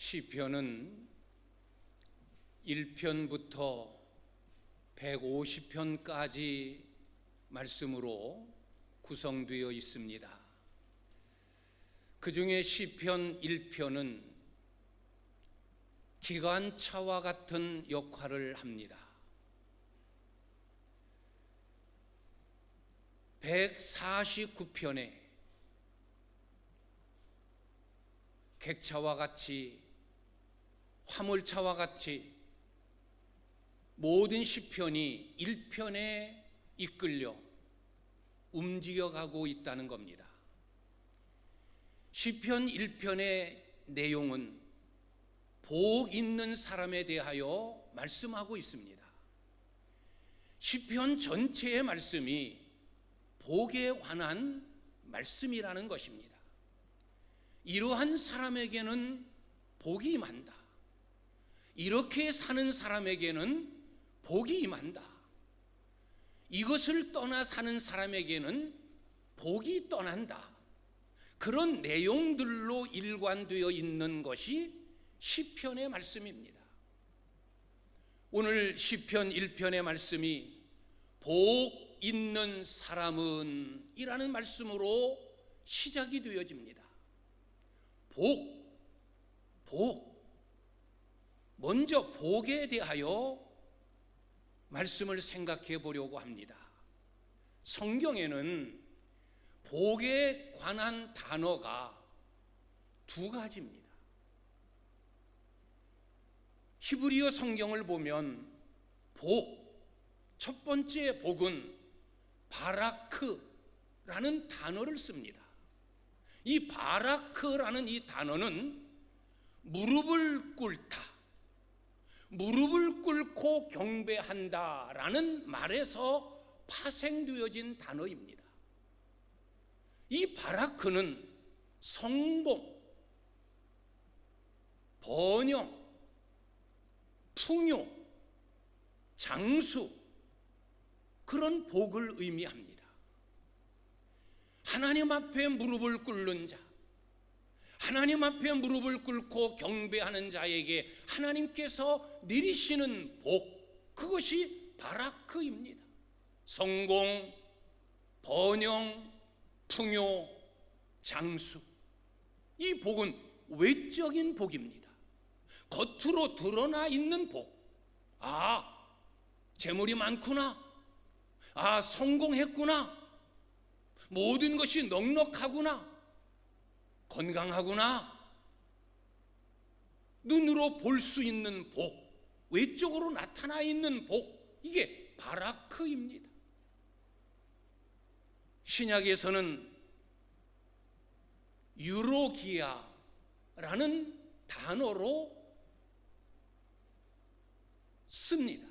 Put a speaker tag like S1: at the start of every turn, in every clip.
S1: 시편은 1편부터 150편까지 말씀으로 구성되어 있습니다. 그 중에 시편 1편은 기관차와 같은 역할을 합니다. 149편에 객차와 같이 화물차와 같이 모든 시편이 1편에 이끌려 움직여가고 있다는 겁니다. 시편 1편의 내용은 복 있는 사람에 대하여 말씀하고 있습니다. 시편 전체의 말씀이 복에 관한 말씀이라는 것입니다. 이러한 사람에게는 복이 임한다. 이렇게 사는 사람에게는 복이 임한다. 이것을 떠나 사는 사람에게는 복이 떠난다. 그런 내용들로 일관되어 있는 것이 시편의 말씀입니다. 오늘 시편 1편의 말씀이 복 있는 사람은 이라는 말씀으로 시작이 되어집니다. 복. 먼저 복에 대하여 말씀을 생각해 보려고 합니다. 성경에는 복에 관한 단어가 두 가지입니다. 히브리어 성경을 보면 첫 번째 복은 바라크라는 단어를 씁니다. 이 바라크라는 이 단어는 무릎을 꿇다, 무릎을 꿇고 경배한다라는 말에서 파생되어진 단어입니다. 이 바라크는 성공, 번영, 풍요, 장수, 그런 복을 의미합니다. 하나님 앞에 무릎을 꿇는 자, 하나님 앞에 무릎을 꿇고 경배하는 자에게 하나님께서 내리시는 복, 그것이 바라크입니다. 성공, 번영, 풍요, 장수. 이 복은 외적인 복입니다. 겉으로 드러나 있는 복. 재물이 많구나. 성공했구나. 모든 것이 넉넉하구나. 건강하구나. 눈으로 볼 수 있는 복, 외적으로 나타나 있는 복, 이게 바라크입니다. 신약에서는 유로기아라는 단어로 씁니다.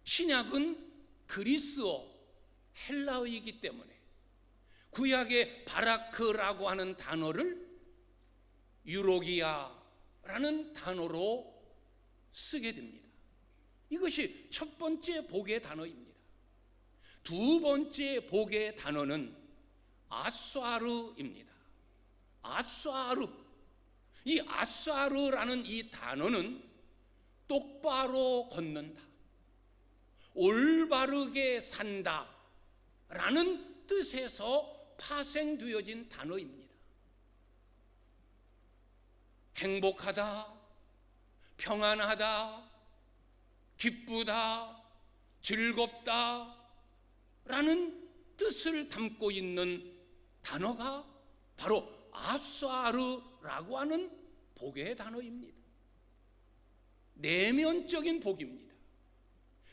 S1: 신약은 그리스어, 헬라어이기 때문에 구약의 바라크라고 하는 단어를 유로기아라는 단어로 쓰게 됩니다. 이것이 첫 번째 복의 단어입니다. 두 번째 복의 단어는 아수아르입니다. 아수아르. 이 아수아르라는 이 단어는 똑바로 걷는다, 올바르게 산다 라는 뜻에서 파생되어진 단어입니다. 행복하다, 평안하다, 기쁘다, 즐겁다 라는 뜻을 담고 있는 단어가 바로 아수아르라고 하는 복의 단어입니다. 내면적인 복입니다.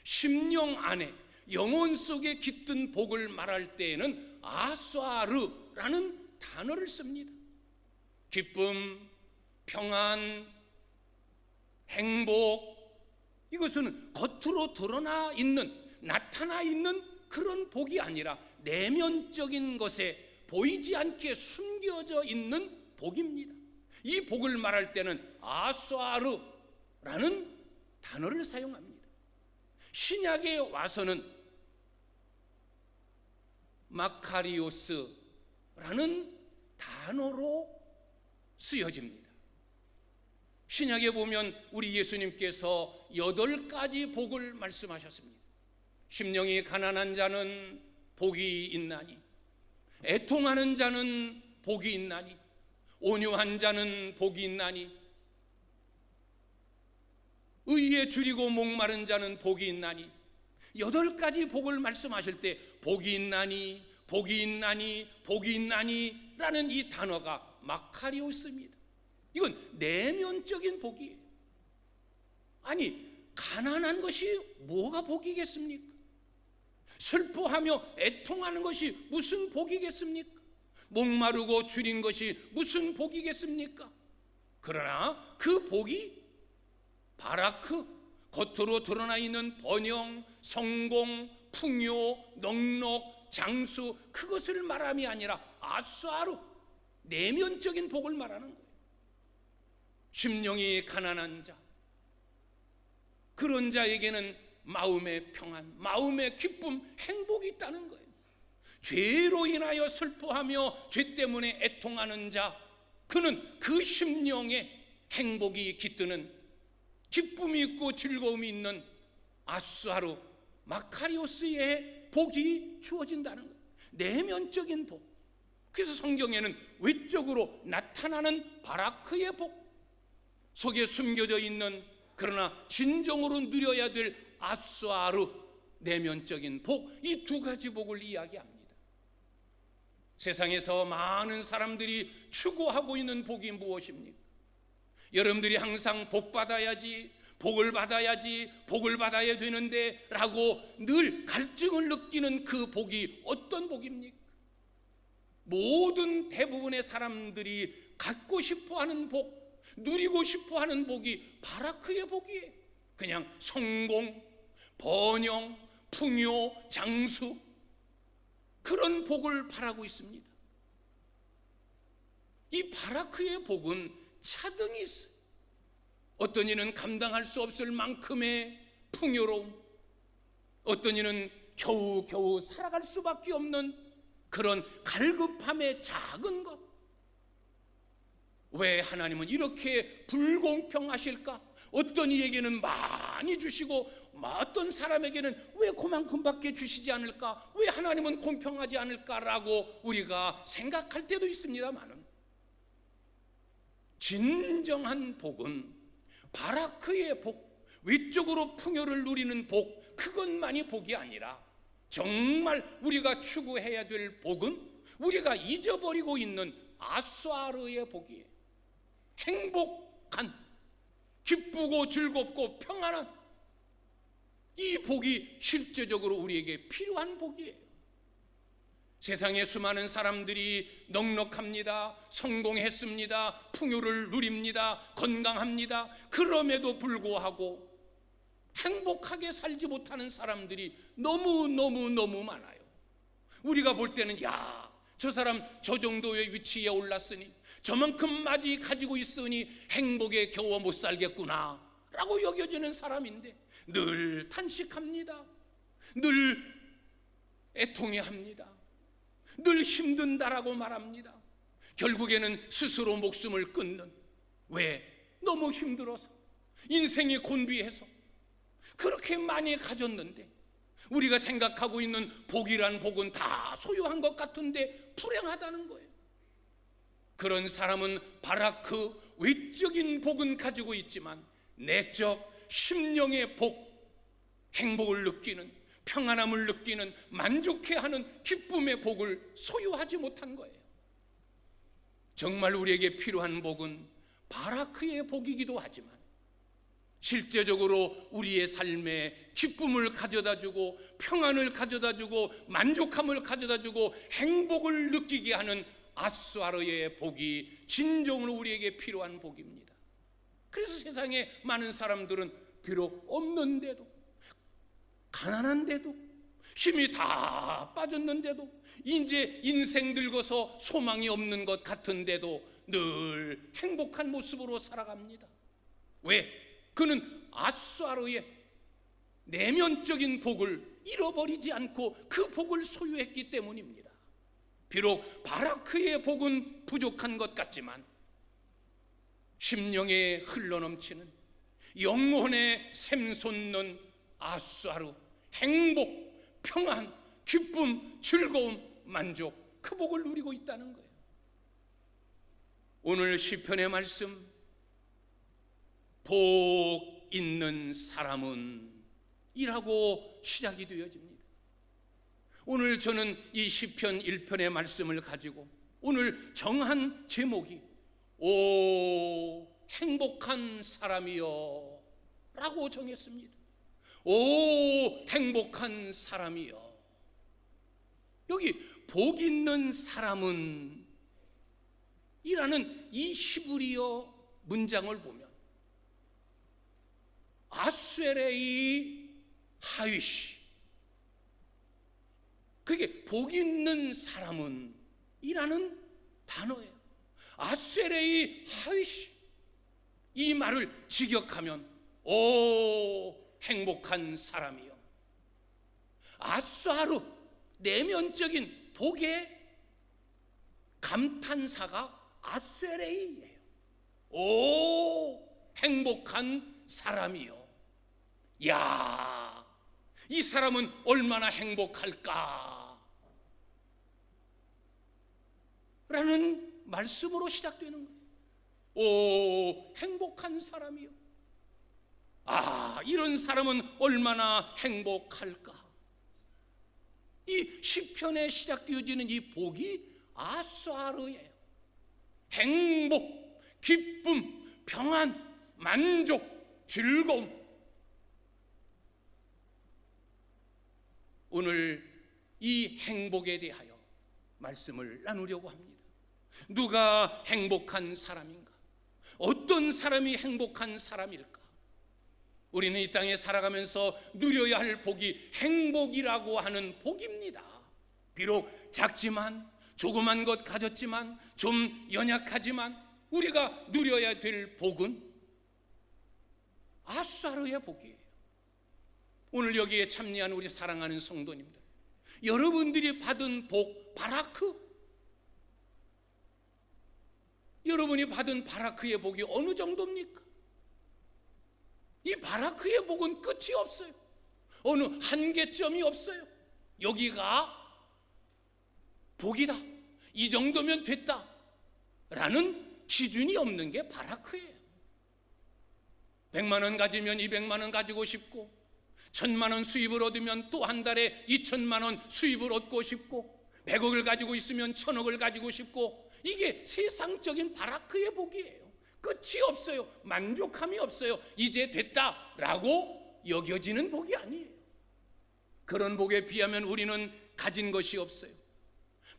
S1: 심령 안에, 영혼 속에 깃든 복을 말할 때에는 아수아르라는 단어를 씁니다. 기쁨, 평안, 행복, 이것은 겉으로 드러나 있는, 나타나 있는 그런 복이 아니라 내면적인 것에 보이지 않게 숨겨져 있는 복입니다. 이 복을 말할 때는 아수아르라는 단어를 사용합니다. 신약에 와서는 마카리오스라는 단어로 쓰여집니다. 신약에 보면 우리 예수님께서 8가지 복을 말씀하셨습니다. 심령이 가난한 자는 복이 있나니, 애통하는 자는 복이 있나니, 온유한 자는 복이 있나니, 의에 줄이고 목마른 자는 복이 있나니, 8가지 복을 말씀하실 때 복이 있나니, 복이 있나니, 복이 있나니 라는 이 단어가 마카리오스입니다. 이건 내면적인 복이에요. 아니, 가난한 것이 뭐가 복이겠습니까? 슬퍼하며 애통하는 것이 무슨 복이겠습니까? 목마르고 줄인 것이 무슨 복이겠습니까? 그러나 그 복이 바라크, 겉으로 드러나 있는 번영, 성공, 풍요, 넉넉, 장수, 그것을 말함이 아니라 아수아루, 내면적인 복을 말하는 거예요. 심령이 가난한 자, 그런 자에게는 마음의 평안, 마음의 기쁨, 행복이 있다는 거예요. 죄로 인하여 슬퍼하며 죄 때문에 애통하는 자, 그는 그 심령에 행복이 깃드는, 기쁨이 있고 즐거움이 있는 아수아루, 마카리오스의 복이 주어진다는 거예요. 내면적인 복. 그래서 성경에는 외적으로 나타나는 바라크의 복, 속에 숨겨져 있는 그러나 진정으로 누려야 될 아수아루, 내면적인 복, 이 2가지 복을 이야기합니다. 세상에서 많은 사람들이 추구하고 있는 복이 무엇입니까? 여러분들이 항상 복 받아야지, 복을 받아야지, 복을 받아야 되는데 라고 늘 갈증을 느끼는 그 복이 어떤 복입니까? 모든 대부분의 사람들이 갖고 싶어하는 복, 누리고 싶어하는 복이 바라크의 복이에요. 그냥 성공, 번영, 풍요, 장수, 그런 복을 바라고 있습니다. 이 바라크의 복은 차등이 있어요. 어떤 이는 감당할 수 없을 만큼의 풍요로움, 어떤 이는 겨우겨우 살아갈 수밖에 없는 그런 갈급함의 작은 것. 왜 하나님은 이렇게 불공평하실까? 어떤 이에게는 많이 주시고 어떤 사람에게는 왜 그만큼밖에 주시지 않을까? 왜 하나님은 공평하지 않을까라고 우리가 생각할 때도 있습니다만은, 진정한 복은 바라크의 복, 위쪽으로 풍요를 누리는 복, 그것만이 복이 아니라 정말 우리가 추구해야 될 복은 우리가 잊어버리고 있는 아수아르의 복이에요. 행복한, 기쁘고 즐겁고 평안한 이 복이 실제적으로 우리에게 필요한 복이에요. 세상에 수많은 사람들이 넉넉합니다, 성공했습니다, 풍요를 누립니다, 건강합니다. 그럼에도 불구하고 행복하게 살지 못하는 사람들이 너무 많아요. 우리가 볼 때는 야, 저 사람 저 정도의 위치에 올랐으니, 저만큼 많이 가지고 있으니 행복에 겨워 못 살겠구나 라고 여겨지는 사람인데 늘 탄식합니다, 늘 애통해합니다, 늘 힘든다라고 말합니다. 결국에는 스스로 목숨을 끊는, 왜? 너무 힘들어서, 인생이 곤비해서 그렇게 많이 가졌는데 우리가 생각하고 있는 복이란 복은 다 소유한 것 같은데 불행하다는 거예요. 그런 사람은 바라크, 외적인 복은 가지고 있지만 내적 심령의 복, 행복을 느끼는, 평안함을 느끼는, 만족해하는 기쁨의 복을 소유하지 못한 거예요. 정말 우리에게 필요한 복은 바라크의 복이기도 하지만 실제적으로 우리의 삶에 기쁨을 가져다주고 평안을 가져다주고 만족함을 가져다주고 행복을 느끼게 하는 아수아르의 복이 진정으로 우리에게 필요한 복입니다. 그래서 세상에 많은 사람들은 비록 없는데도, 가난한데도, 힘이 다 빠졌는데도, 이제 인생 늙어서 소망이 없는 것 같은데도 늘 행복한 모습으로 살아갑니다. 왜? 그는 아수아르의 내면적인 복을 잃어버리지 않고 그 복을 소유했기 때문입니다. 비록 바라크의 복은 부족한 것 같지만 심령에 흘러넘치는 영혼에 샘솟는 아수아루, 행복, 평안, 기쁨, 즐거움, 만족, 그 복을 누리고 있다는 거예요. 오늘 시편의 말씀, 복 있는 사람은 이라고 시작이 되어집니다. 오늘 저는 이 시편 1편의 말씀을 가지고 오늘 정한 제목이 오 행복한 사람이여 라고 정했습니다. 오 행복한 사람이여. 여기 복 있는 사람은 이라는 이 히브리어 문장을 보면 아수에레이 하위시, 그게 복 있는 사람은 이라는 단어예요. 아수에레이 하위시, 이 말을 직역하면 오 행복한 사람이요. 아수아루, 내면적인 복의 감탄사가 아수에레이예요. 오 행복한 사람이요. 야, 이 사람은 얼마나 행복할까 라는 말씀으로 시작되는 거예요. 오 행복한 사람이요. 아, 이런 사람은 얼마나 행복할까. 이 시편에 시작되어지는 이 복이 아수아르예요. 행복, 기쁨, 평안, 만족, 즐거움. 오늘 이 행복에 대하여 말씀을 나누려고 합니다. 누가 행복한 사람인가? 어떤 사람이 행복한 사람일까? 우리는 이 땅에 살아가면서 누려야 할 복이 행복이라고 하는 복입니다. 비록 작지만, 조그만 것 가졌지만, 좀 연약하지만 우리가 누려야 될 복은 아수아르의 복이에요. 오늘 여기에 참여한 우리 사랑하는 성도님들, 여러분들이 받은 복 바라크, 여러분이 받은 바라크의 복이 어느 정도입니까? 이 바라크의 복은 끝이 없어요. 어느 한계점이 없어요. 여기가 복이다, 이 정도면 됐다 라는 기준이 없는 게 바라크예요. 100만 원 가지면 200만 원 가지고 싶고, 1000만 원 수입을 얻으면 또 한 달에 2000만 원 수입을 얻고 싶고, 100억을 가지고 있으면 1000억을 가지고 싶고, 이게 세상적인 바라크의 복이에요. 끝이 없어요. 만족함이 없어요. 이제 됐다라고 여겨지는 복이 아니에요. 그런 복에 비하면 우리는 가진 것이 없어요.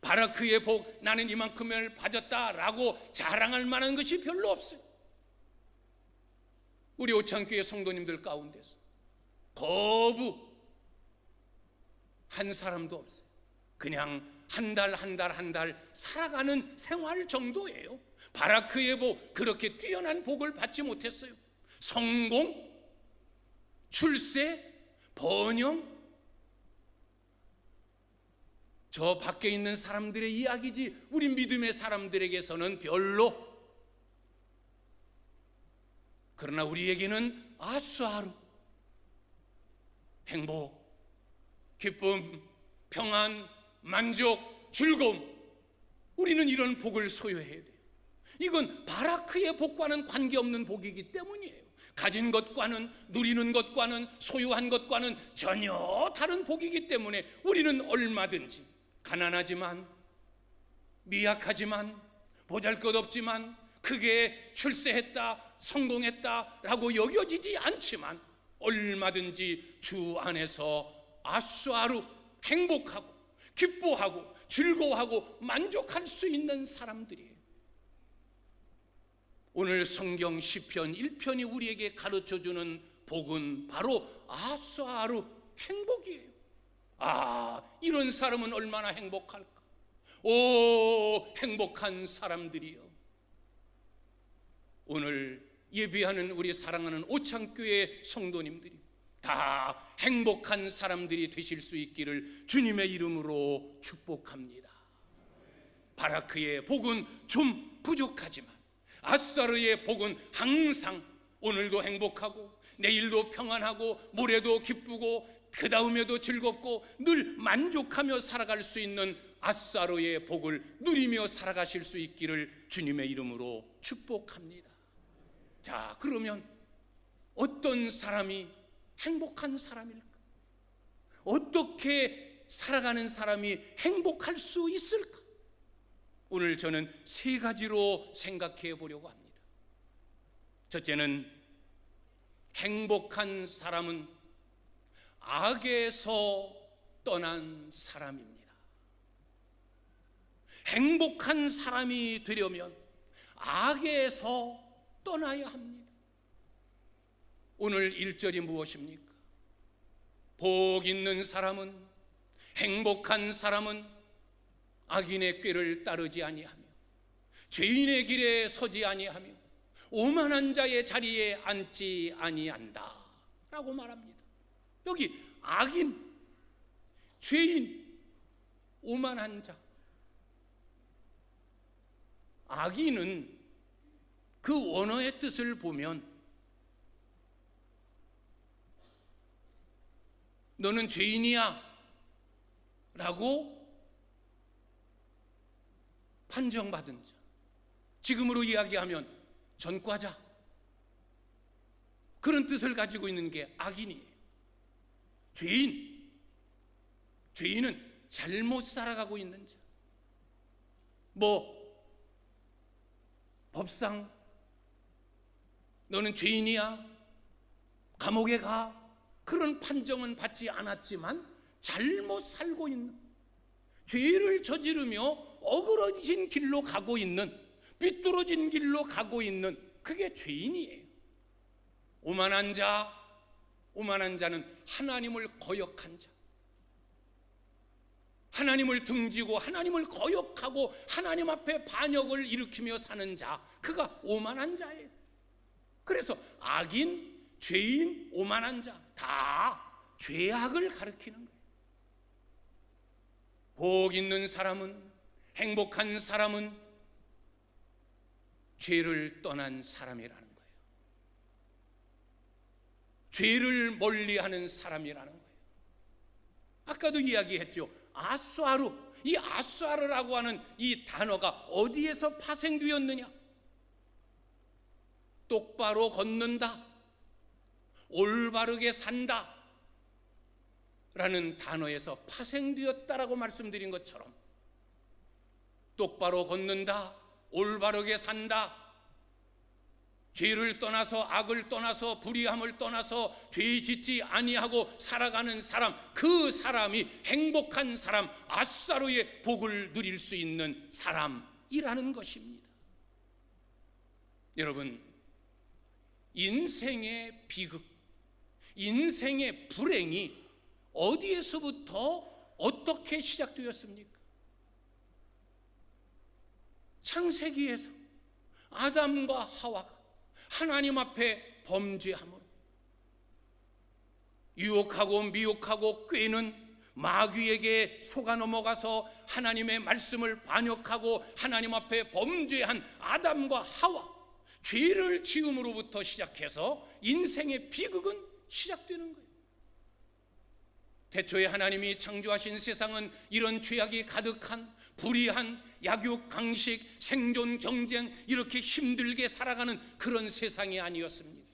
S1: 바라크의 복, 나는 이만큼을 받았다라고 자랑할 만한 것이 별로 없어요. 우리 오창교회 성도님들 가운데서 거부 한 사람도 없어요. 그냥 한 달 살아가는 생활 정도예요. 바라크의 복, 그렇게 뛰어난 복을 받지 못했어요. 성공, 출세, 번영, 저 밖에 있는 사람들의 이야기지 우리 믿음의 사람들에게서는 별로. 그러나 우리에게는 아수아루, 행복, 기쁨, 평안, 만족, 즐거움, 우리는 이런 복을 소유해야 돼요. 이건 바라크의 복과는 관계없는 복이기 때문이에요. 가진 것과는, 누리는 것과는, 소유한 것과는 전혀 다른 복이기 때문에 우리는 얼마든지 가난하지만, 미약하지만, 보잘것없지만, 크게 출세했다, 성공했다라고 여겨지지 않지만 얼마든지 주 안에서 아수아루 행복하고 기뻐하고 즐거워하고 만족할 수 있는 사람들이에요. 오늘 성경 시편 1편이 우리에게 가르쳐주는 복은 바로 아수아루 행복이에요. 아, 이런 사람은 얼마나 행복할까? 오, 행복한 사람들이요. 오늘 예배하는 우리 사랑하는 오창교회 성도님들이 다 행복한 사람들이 되실 수 있기를 주님의 이름으로 축복합니다. 바라크의 복은 좀 부족하지만, 아수아르의 복은 항상 오늘도 행복하고 내일도 평안하고 모레도 기쁘고 그 다음에도 즐겁고 늘 만족하며 살아갈 수 있는 아수아르의 복을 누리며 살아가실 수 있기를 주님의 이름으로 축복합니다. 자, 그러면 어떤 사람이 행복한 사람일까? 어떻게 살아가는 사람이 행복할 수 있을까? 오늘 저는 세 가지로 생각해 보려고 합니다. 첫째는, 행복한 사람은 악에서 떠난 사람입니다. 행복한 사람이 되려면 악에서 떠나야 합니다. 오늘 1절이 무엇입니까? 복 있는 사람은, 행복한 사람은 악인의 꾀를 따르지 아니하며 죄인의 길에 서지 아니하며 오만한 자의 자리에 앉지 아니한다 라고 말합니다. 여기 악인, 죄인, 오만한 자, 악인은 그 원어의 뜻을 보면 너는 죄인이야 라고 판정받은 자, 지금으로 이야기하면 전과자, 그런 뜻을 가지고 있는 게 악인이에요. 죄인은 잘못 살아가고 있는 자, 법상 너는 죄인이야, 감옥에 가, 그런 판정은 받지 않았지만 잘못 살고 있는, 죄를 저지르며 어그러진 길로 가고 있는, 삐뚤어진 길로 가고 있는, 그게 죄인이에요. 오만한 자는 하나님을 거역한 자, 하나님을 등지고 하나님을 거역하고 하나님 앞에 반역을 일으키며 사는 자, 그가 오만한 자예요. 그래서 악인, 죄인, 오만한 자 다 죄악을 가리키는 거예요. 복 있는 사람은, 행복한 사람은 죄를 떠난 사람이라는 거예요. 죄를 멀리하는 사람이라는 거예요. 아까도 이야기했죠. 아수아르, 이 아수아르라고 하는 이 단어가 어디에서 파생되었느냐? 똑바로 걷는다, 올바르게 산다 라는 단어에서 파생되었다라고 말씀드린 것처럼, 똑바로 걷는다, 올바르게 산다, 죄를 떠나서, 악을 떠나서, 불의함을 떠나서 죄 짓지 아니하고 살아가는 사람, 그 사람이 행복한 사람, 아수아르의 복을 누릴 수 있는 사람이라는 것입니다. 여러분, 인생의 비극, 인생의 불행이 어디에서부터 어떻게 시작되었습니까? 창세기에서 아담과 하와가 하나님 앞에 범죄함으로, 유혹하고 미혹하고 꾀는 마귀에게 속아 넘어가서 하나님의 말씀을 반역하고 하나님 앞에 범죄한 아담과 하와, 죄를 지음으로부터 시작해서 인생의 비극은 시작되는 거예요. 태초에 하나님이 창조하신 세상은 이런 죄악이 가득한, 불의한, 약육, 강식, 생존, 경쟁, 이렇게 힘들게 살아가는 그런 세상이 아니었습니다.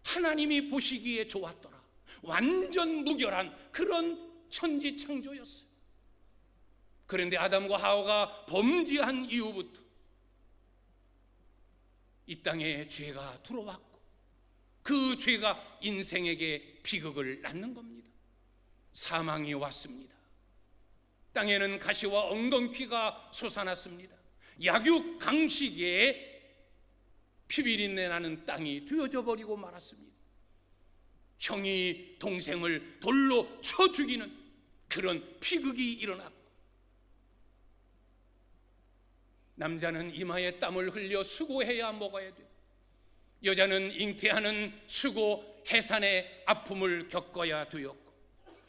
S1: 하나님이 보시기에 좋았더라, 완전 무결한 그런 천지창조였어요. 그런데 아담과 하와가 범죄한 이후부터 이 땅에 죄가 들어왔고, 그 죄가 인생에게 비극을 낳는 겁니다. 사망이 왔습니다. 땅에는 가시와 엉겅퀴가 솟아났습니다. 약육 강식에 피비린내 나는 땅이 되어져 버리고 말았습니다. 형이 동생을 돌로 쳐 죽이는 그런 비극이 일어났고, 남자는 이마에 땀을 흘려 수고해야 먹어야 돼요. 여자는 잉태하는 수고, 해산의 아픔을 겪어야 되었고,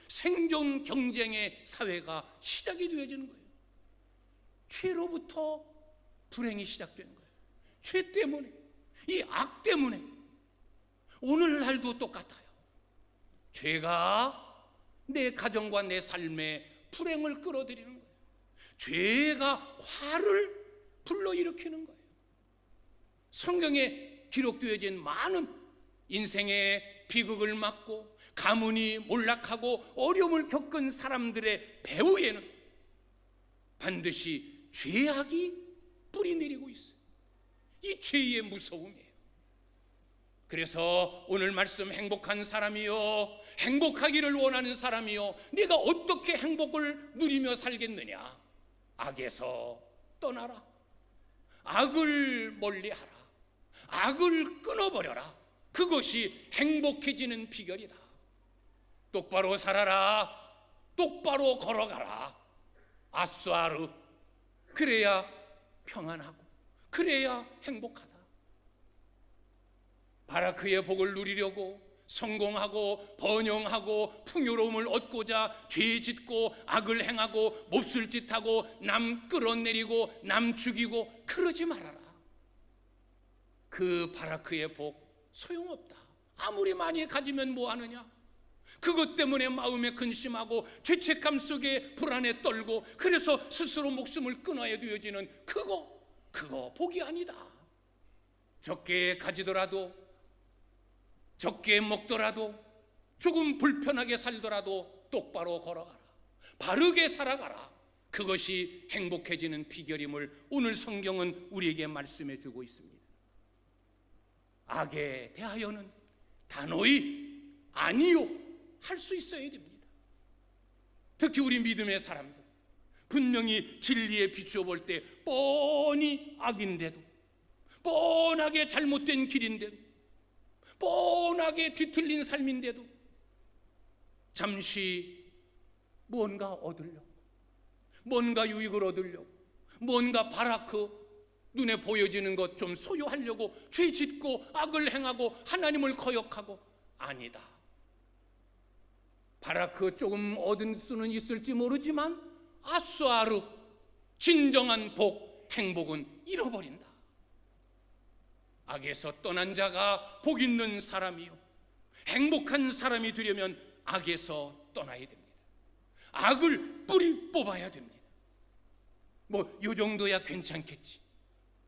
S1: 생존 경쟁의 사회가 시작이 되어지는 거예요. 죄로부터 불행이 시작되는 거예요. 죄 때문에, 이 악 때문에. 오늘날도 똑같아요. 죄가 내 가정과 내 삶에 불행을 끌어들이는 거예요. 죄가 화를 불러일으키는 거예요. 성경에 기록되어진 많은 인생의 비극을 맞고 가문이 몰락하고 어려움을 겪은 사람들의 배후에는 반드시 죄악이 뿌리내리고 있어요. 이 죄의 무서움이에요. 그래서 오늘 말씀, 행복한 사람이요, 행복하기를 원하는 사람이요, 네가 어떻게 행복을 누리며 살겠느냐? 악에서 떠나라. 악을 멀리하라. 악을 끊어버려라. 그것이 행복해지는 비결이다. 똑바로 살아라. 똑바로 걸어가라. 아수아르. 그래야 평안하고, 그래야 행복하다. 바라크의 복을 누리려고 성공하고 번영하고 풍요로움을 얻고자 죄 짓고 악을 행하고 몹쓸 짓하고 남 끌어내리고 남 죽이고 그러지 말아라. 그 바라크의 복 소용없다. 아무리 많이 가지면 뭐하느냐? 그것 때문에 마음에 근심하고 죄책감 속에 불안에 떨고 그래서 스스로 목숨을 끊어야 되어지는 그거 복이 아니다. 적게 가지더라도, 적게 먹더라도, 조금 불편하게 살더라도 똑바로 걸어가라. 바르게 살아가라. 그것이 행복해지는 비결임을 오늘 성경은 우리에게 말씀해 주고 있습니다. 악에 대하여는 단호히 아니요 할 수 있어야 됩니다. 특히 우리 믿음의 사람들, 분명히 진리에 비추어 볼 때 뻔히 악인데도, 뻔하게 잘못된 길인데도, 뻔하게 뒤틀린 삶인데도 잠시 뭔가 얻으려고, 뭔가 유익을 얻으려고, 뭔가 바라크 눈에 보여지는 것 좀 소유하려고 죄 짓고 악을 행하고 하나님을 거역하고, 아니다. 바라크 조금 얻은 수는 있을지 모르지만 아수아르, 진정한 복, 행복은 잃어버린다. 악에서 떠난 자가 복 있는 사람이요, 행복한 사람이 되려면 악에서 떠나야 됩니다. 악을 뿌리 뽑아야 됩니다. 뭐 요 정도야 괜찮겠지.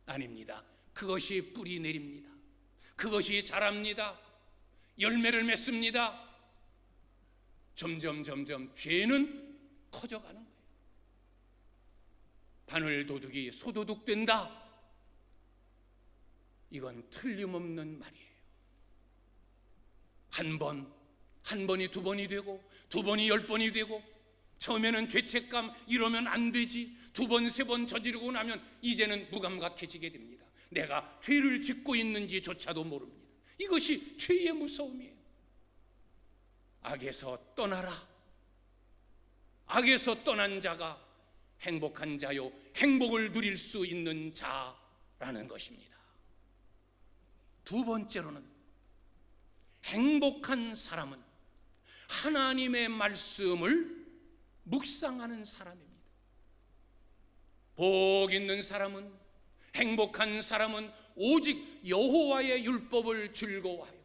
S1: 아닙니다. 그것이 뿌리 내립니다. 그것이 자랍니다. 열매를 맺습니다. 점점 죄는 커져가는 거예요. 바늘도둑이 소도둑 된다. 이건 틀림없는 말이에요. 한 번이 두 번이 되고, 두 번이 10번이 되고, 처음에는 죄책감, 이러면 안 되지, 두 번, 세 번 저지르고 나면 이제는 무감각해지게 됩니다. 내가 죄를 짓고 있는지조차도 모릅니다. 이것이 죄의 무서움이에요. 악에서 떠나라. 악에서 떠난 자가 행복한 자요, 행복을 누릴 수 있는 자라는 것입니다. 두 번째로는, 행복한 사람은 하나님의 말씀을 묵상하는 사람입니다. 복 있는 사람은, 행복한 사람은 오직 여호와의 율법을 즐거워하여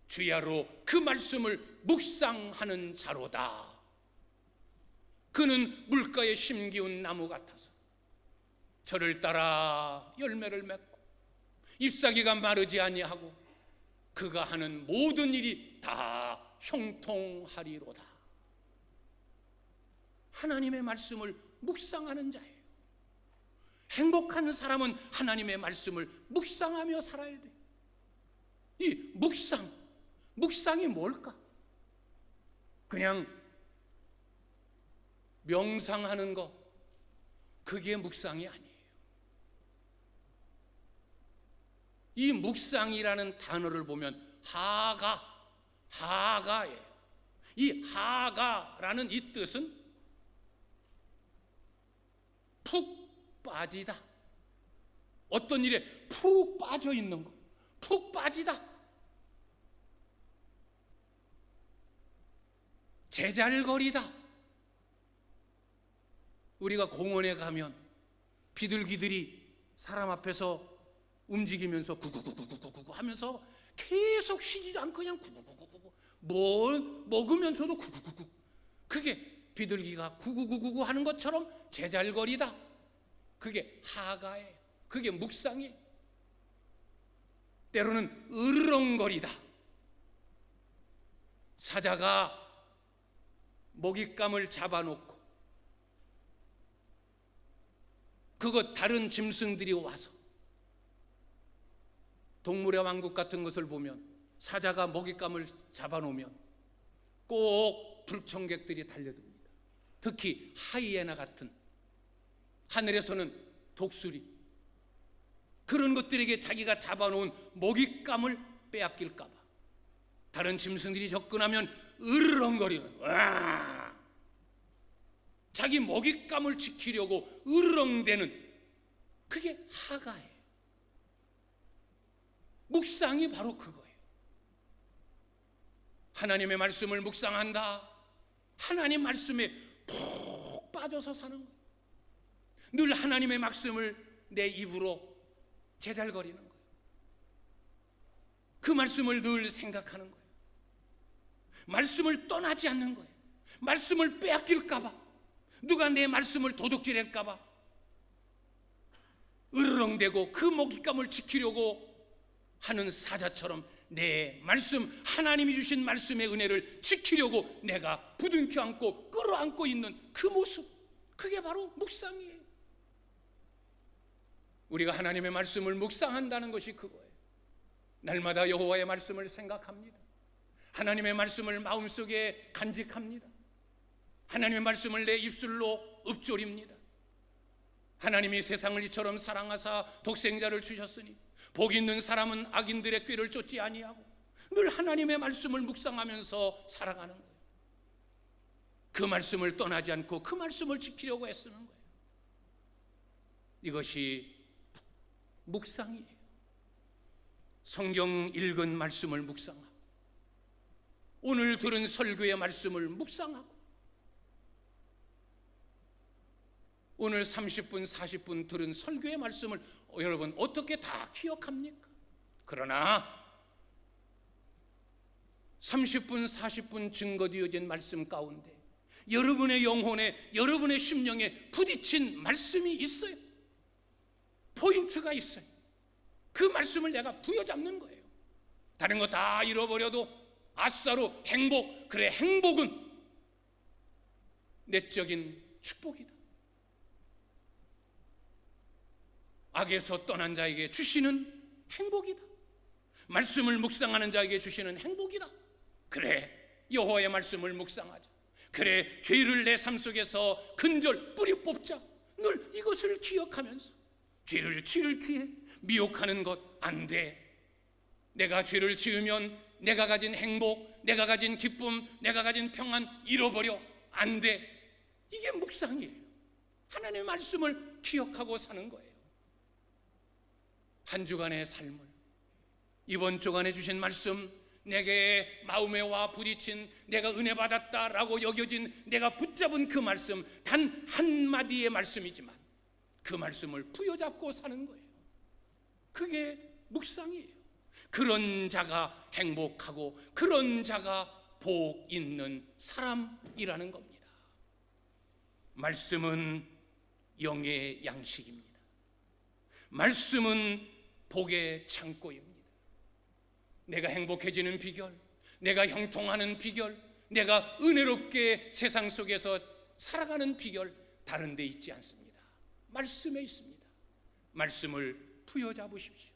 S1: 주야로 그 말씀을 묵상하는 자로다. 그는 물가에 심기운 나무 같아서 저를 따라 열매를 맺고 잎사귀가 마르지 아니하고 그가 하는 모든 일이 다 형통하리로다. 하나님의 말씀을 묵상하는 자예요. 행복한 사람은 하나님의 말씀을 묵상하며 살아야 돼요. 이 묵상이 뭘까? 그냥 명상하는 거, 그게 묵상이 아니에요. 이 묵상이라는 단어를 보면 하가예요. 이 하가라는 이 뜻은 푹 빠지다. 어떤 일에 푹 빠져 있는 거, 푹 빠지다. 제잘거리다. 우리가 공원에 가면 비둘기들이 사람 앞에서 움직이면서 구구구구구구구 하면서 계속 쉬지 않고 그냥 구구구구구 뭘 먹으면서도 구구구구, 그게 비둘기가 구구구구구 하는 것처럼 제잘거리다. 그게 하가예요. 그게 묵상이에요. 때로는 으르렁거리다. 사자가 먹잇감을 잡아놓고 그것 다른 짐승들이 와서, 동물의 왕국 같은 것을 보면 사자가 먹잇감을 잡아놓으면 꼭 불청객들이 달려듭니다. 특히 하이에나 같은, 하늘에서는 독수리, 그런 것들에게 자기가 잡아놓은 먹잇감을 빼앗길까 봐 다른 짐승들이 접근하면 으르렁거리는, 와! 자기 먹잇감을 지키려고 으르렁대는, 그게 하가예요. 묵상이 바로 그거예요. 하나님의 말씀을 묵상한다. 하나님 말씀에 푹 빠져서 사는 거예요. 늘 하나님의 말씀을 내 입으로 제잘거리는 거예요. 그 말씀을 늘 생각하는 거예요. 말씀을 떠나지 않는 거예요. 말씀을 빼앗길까 봐, 누가 내 말씀을 도둑질할까 봐 으르렁대고 그 먹잇감을 지키려고 하는 사자처럼 내 말씀, 하나님이 주신 말씀의 은혜를 지키려고 내가 부둥켜 안고 끌어안고 있는 그 모습, 그게 바로 묵상이에요. 우리가 하나님의 말씀을 묵상한다는 것이 그거예요. 날마다 여호와의 말씀을 생각합니다. 하나님의 말씀을 마음속에 간직합니다. 하나님의 말씀을 내 입술로 읊조립니다. 하나님이 세상을 이처럼 사랑하사 독생자를 주셨으니 복 있는 사람은 악인들의 꾀를 쫓지 아니하고 늘 하나님의 말씀을 묵상하면서 살아가는 거예요. 그 말씀을 떠나지 않고 그 말씀을 지키려고 애쓰는 거예요. 이것이 묵상이에요. 성경 읽은 말씀을 묵상하고 오늘 들은 설교의 말씀을 묵상하고 오늘 30분 40분 들은 설교의 말씀을 여러분 어떻게 다 기억합니까? 그러나 30분 40분 증거되어진 말씀 가운데 여러분의 영혼에, 여러분의 심령에 부딪힌 말씀이 있어요. 포인트가 있어요. 그 말씀을 내가 부여잡는 거예요. 다른 거 다 잃어버려도 아싸로 행복, 그래 행복은 내적인 축복이다. 악에서 떠난 자에게 주시는 행복이다. 말씀을 묵상하는 자에게 주시는 행복이다. 그래 여호와의 말씀을 묵상하자. 그래 죄를 내 삶 속에서 근절 뿌리 뽑자. 늘 이것을 기억하면서 죄를 지을 기에 미혹하는 것 안 돼. 내가 죄를 지으면 내가 가진 행복, 내가 가진 기쁨, 내가 가진 평안 잃어버려. 안 돼. 이게 묵상이에요. 하나님의 말씀을 기억하고 사는 거예요. 한 주간의 삶을, 이번 주간에 주신 말씀, 내게 마음에 와 부딪힌, 내가 은혜 받았다라고 여겨진, 내가 붙잡은 그 말씀, 단 한마디의 말씀이지만 그 말씀을 부여잡고 사는 거예요. 그게 묵상이에요. 그런 자가 행복하고 그런 자가 복 있는 사람이라는 겁니다. 말씀은 영의 양식입니다. 말씀은 복의 창고입니다. 내가 행복해지는 비결, 내가 형통하는 비결, 내가 은혜롭게 세상 속에서 살아가는 비결 다른 데 있지 않습니다. 말씀에 있습니다. 말씀을 부여잡으십시오.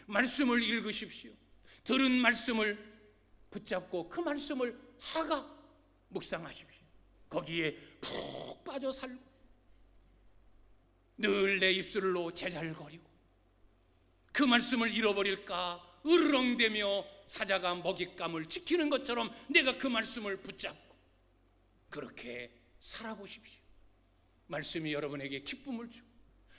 S1: 말씀을 읽으십시오. 들은 말씀을 붙잡고 그 말씀을 하가 묵상하십시오. 거기에 푹 빠져 살고 늘 내 입술로 제잘거리고 그 말씀을 잃어버릴까 으르렁대며 사자가 먹잇감을 지키는 것처럼 내가 그 말씀을 붙잡고 그렇게 살아보십시오. 말씀이 여러분에게 기쁨을 주고,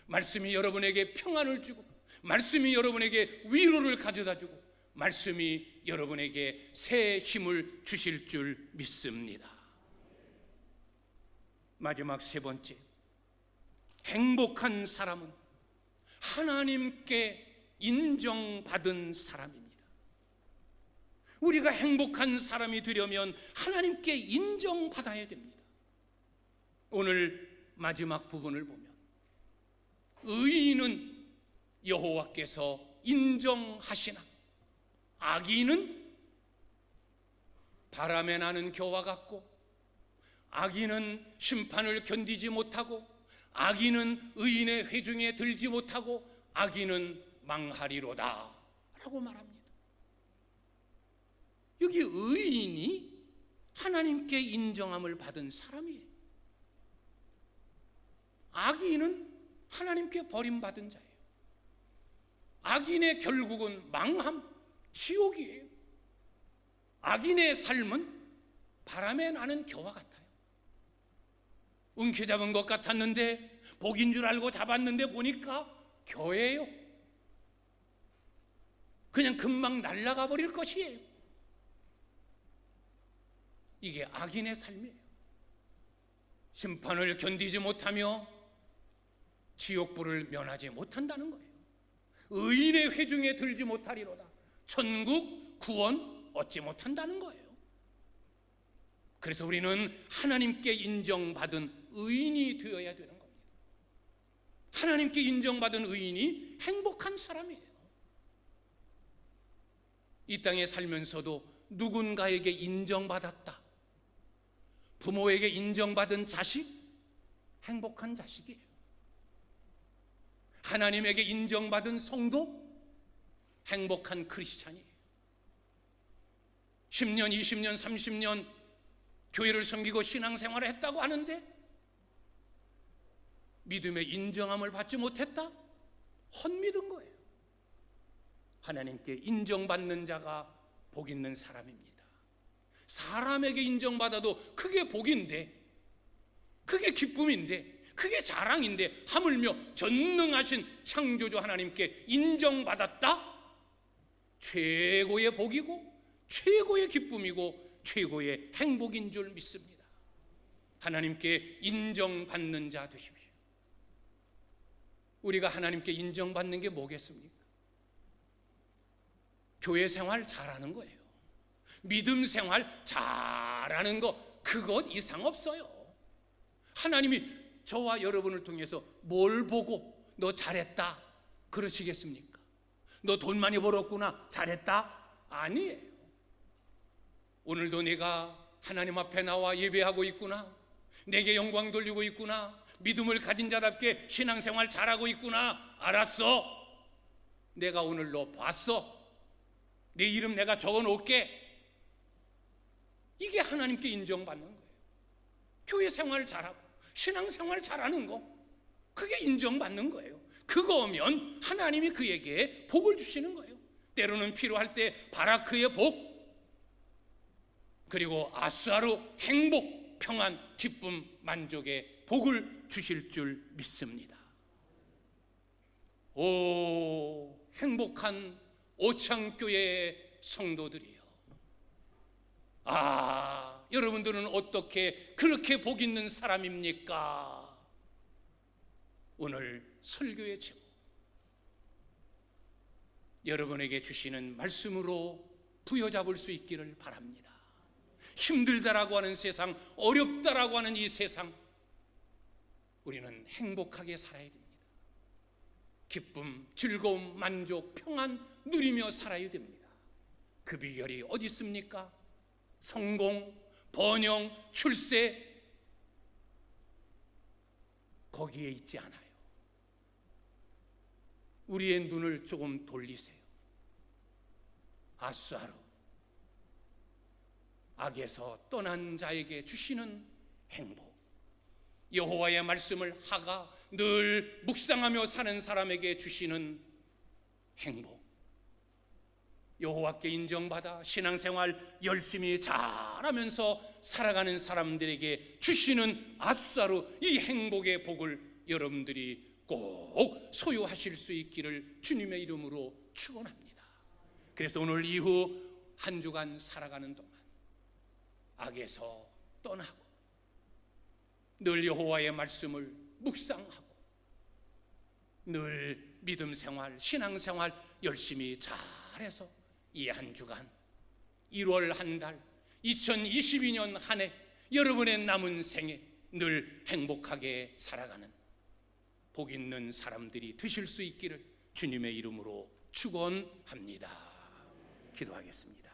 S1: 말씀이 여러분에게 평안을 주고, 말씀이 여러분에게 위로를 가져다주고, 말씀이 여러분에게 새 힘을 주실 줄 믿습니다. 마지막 세 번째, 행복한 사람은 하나님께 인정받은 사람입니다. 우리가 행복한 사람이 되려면 하나님께 인정받아야 됩니다. 오늘 마지막 부분을 보면 의인은 여호와께서 인정하시나 악인은 바람에 나는 겨와 같고 악인은 심판을 견디지 못하고 악인은 의인의 회중에 들지 못하고 악인은 망하리로다 라고 말합니다. 여기 의인이 하나님께 인정함을 받은 사람이에요. 악인은 하나님께 버림받은 자예요. 악인의 결국은 망함, 지옥이에요. 악인의 삶은 바람에 나는 겨와 같아요. 움켜잡은 것 같았는데 복인 줄 알고 잡았는데 보니까 겨예요. 그냥 금방 날아가 버릴 것이에요. 이게 악인의 삶이에요. 심판을 견디지 못하며 지옥불을 면하지 못한다는 거예요. 의인의 회중에 들지 못하리로다. 천국 구원 얻지 못한다는 거예요. 그래서 우리는 하나님께 인정받은 의인이 되어야 되는 겁니다. 하나님께 인정받은 의인이 행복한 사람이에요. 이 땅에 살면서도 누군가에게 인정받았다. 부모에게 인정받은 자식, 행복한 자식이에요. 하나님에게 인정받은 성도, 행복한 크리스찬이에요. 10년, 20년, 30년 교회를 섬기고 신앙생활을 했다고 하는데 믿음의 인정함을 받지 못했다? 헛믿은 거예요. 하나님께 인정받는 자가 복 있는 사람입니다. 사람에게 인정받아도 그게 복인데, 그게 기쁨인데, 그게 자랑인데 하물며 전능하신 창조주 하나님께 인정받았다? 최고의 복이고 최고의 기쁨이고 최고의 행복인 줄 믿습니다. 하나님께 인정받는 자 되십시오. 우리가 하나님께 인정받는 게 뭐겠습니까? 교회 생활 잘하는 거예요. 믿음 생활 잘하는 거, 그것 이상 없어요. 하나님이 저와 여러분을 통해서 뭘 보고 너 잘했다 그러시겠습니까? 너 돈 많이 벌었구나 잘했다? 아니에요. 오늘도 내가 하나님 앞에 나와 예배하고 있구나, 내게 영광 돌리고 있구나, 믿음을 가진 자답게 신앙생활 잘하고 있구나, 알았어, 내가 오늘 너 봤어, 내 이름 내가 적어놓을게. 이게 하나님께 인정받는 거예요. 교회 생활 잘하고 신앙생활 잘하는 거, 그게 인정받는 거예요. 그거면 하나님이 그에게 복을 주시는 거예요. 때로는 필요할 때 바라크의 복, 그리고 아수아로 행복, 평안, 기쁨, 만족의 복을 주실 줄 믿습니다. 오, 행복한 오창교회의 성도들이요, 아, 여러분들은 어떻게 그렇게 복 있는 사람입니까? 오늘 설교의 제목, 여러분에게 주시는 말씀으로 부여잡을 수 있기를 바랍니다. 힘들다라고 하는 세상, 어렵다라고 하는 이 세상, 우리는 행복하게 살아야 됩니다. 기쁨, 즐거움, 만족, 평안 누리며 살아야 됩니다. 그 비결이 어디 있습니까? 성공, 번영, 출세, 거기에 있지 않아요. 우리의 눈을 조금 돌리세요. 아수아로, 악에서 떠난 자에게 주시는 행복, 여호와의 말씀을 하가 늘 묵상하며 사는 사람에게 주시는 행복, 여호와께 인정받아 신앙생활 열심히 잘하면서 살아가는 사람들에게 주시는 아수아로 이 행복의 복을 여러분들이 꼭 소유하실 수 있기를 주님의 이름으로 축원합니다. 그래서 오늘 이후 한 주간 살아가는 동안 악에서 떠나고 늘 여호와의 말씀을 묵상하고 늘 믿음 생활, 신앙 생활 열심히 잘해서 이 한 주간 1월 한 달 2022년 한 해 여러분의 남은 생에 늘 행복하게 살아가는 복 있는 사람들이 되실 수 있기를 주님의 이름으로 축원합니다. 기도하겠습니다.